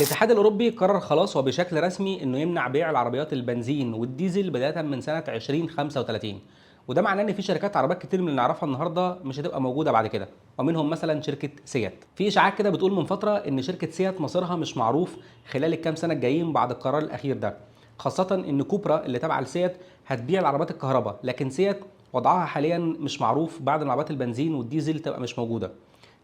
الاتحاد الاوروبي قرر خلاص وبشكل رسمي انه يمنع بيع العربيات البنزين والديزل بدايه من سنه 2035. وده معناه ان في شركات عربيات كتير من اللي نعرفها النهارده مش هتبقى موجوده بعد كده، ومنهم مثلا شركه سيات. في اشاعات كده بتقول من فتره ان شركه سيات مصيرها مش معروف خلال الكام سنه الجايين بعد القرار الاخير ده، خاصه ان كوبرا اللي تابعه لسيات هتبيع العربيات الكهرباء، لكن سيات وضعها حاليا مش معروف بعد ما العربيات البنزين والديزل تبقى مش موجوده.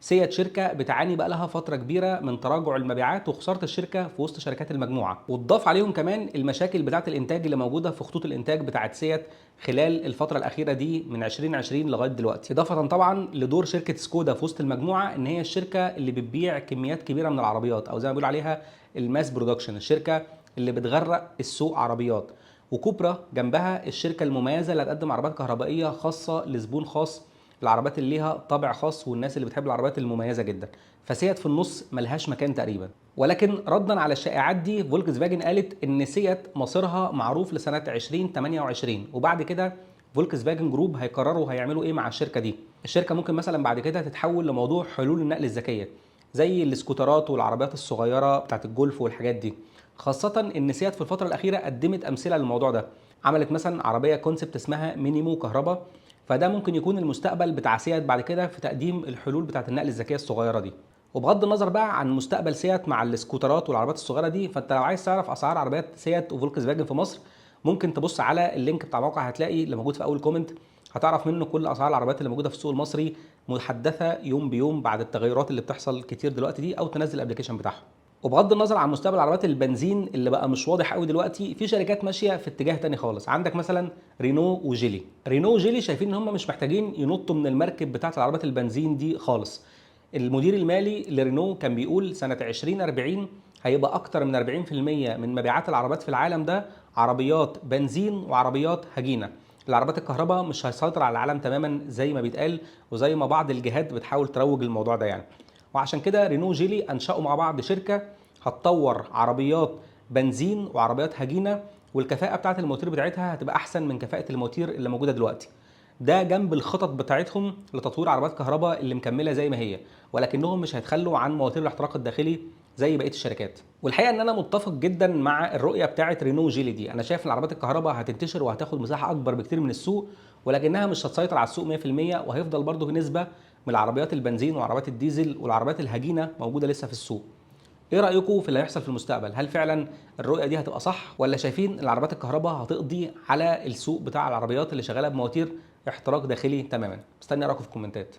سيات شركه بتعاني بقى لها فتره كبيره من تراجع المبيعات وخساره الشركه في وسط شركات المجموعه، وتضاف عليهم كمان المشاكل بتاعه الانتاج اللي موجوده في خطوط الانتاج بتاعه سيات خلال الفتره الاخيره دي من 2020 لغايه دلوقتي، اضافه طبعا لدور شركه سكودا في وسط المجموعه ان هي الشركه اللي بتبيع كميات كبيره من العربيات، او زي ما بيقولوا عليها الماس برودكشن، الشركه اللي بتغرق السوق عربيات. وكوبرا جنبها الشركه المميزه اللي هتقدم عربيات كهربائيه خاصه لزبون خاص، العربيات اللي ليها طابع خاص والناس اللي بتحب العربيات المميزه جدا. فسيات في النص ملهاش مكان تقريبا. ولكن ردا على الشائعات دي، فولكس فاجن قالت ان سيات مصيرها معروف لسنه 2028، وبعد كده فولكس فاجن جروب هيقرروا هيعملوا ايه مع الشركه دي. الشركه ممكن مثلا بعد كده تتحول لموضوع حلول النقل الذكيه زي السكوترات والعربيات الصغيره بتاعت الجولف والحاجات دي، خاصه ان سيات في الفتره الاخيره قدمت امثله للموضوع ده. عملت مثلا عربيه كونسبت اسمها مينيمو كهرباء، فده ممكن يكون المستقبل بتاع سيات بعد كده في تقديم الحلول بتاعه النقل الذكيه الصغيره دي. وبغض النظر بقى عن مستقبل سيات مع السكوترات والعربيات الصغيره دي، فانت لو عايز تعرف اسعار عربيات سيات وفولكس فاجن في مصر ممكن تبص على اللينك بتاع الموقع، هتلاقي اللي موجود في اول كومنت، هتعرف منه كل اسعار العربيات اللي موجوده في السوق المصري محدثه يوم بيوم بعد التغيرات اللي بتحصل كتير دلوقتي دي، او تنزل الابلكيشن بتاعها. وبغض النظر عن مستقبل عربيات البنزين اللي بقى مش واضح قوي دلوقتي، في شركات ماشيه في اتجاه تاني خالص. عندك مثلا رينو وجيلي. رينو وجيلي شايفين ان هم مش محتاجين ينطوا من المركب بتاعه العربيات البنزين دي خالص. المدير المالي لرينو كان بيقول سنه 2040 هيبقى اكتر من 40% من مبيعات العربيات في العالم ده عربيات بنزين وعربيات هجينه. العربيات الكهرباء مش هيسيطر على العالم تماما زي ما بيتقال وزي ما بعض الجهات بتحاول تروج الموضوع ده يعني. وعشان كده رينو وجيلي انشأوا مع بعض شركه هتطور عربيات بنزين وعربيات هجينه، والكفاءه بتاعه المواتير بتاعتها هتبقى احسن من كفاءه المواتير اللي موجوده دلوقتي. ده جنب الخطط بتاعتهم لتطوير عربيات كهرباء اللي مكمله زي ما هي، ولكنهم مش هيتخلوا عن مواتير الاحتراق الداخلي زي بقيه الشركات. والحقيقه ان انا متفق جدا مع الرؤيه بتاعه رينو جيلي دي. انا شايف ان العربيات الكهرباء هتنتشر وهتاخد مساحه اكبر بكتير من السوق، ولكنها مش هتسيطر على السوق 100%، وهيفضل برضه نسبه من العربيات البنزين وعربيات الديزل والعربيات الهجينه موجوده لسه في السوق. ايه رايكم في اللي هيحصل في المستقبل؟ هل فعلا الرؤيه دي هتبقى صح، ولا شايفين العربيات الكهرباء هتقضي على السوق بتاع العربيات اللي شغاله بمواتير احتراق داخلي تماما؟ مستني اراكم في الكومنتات.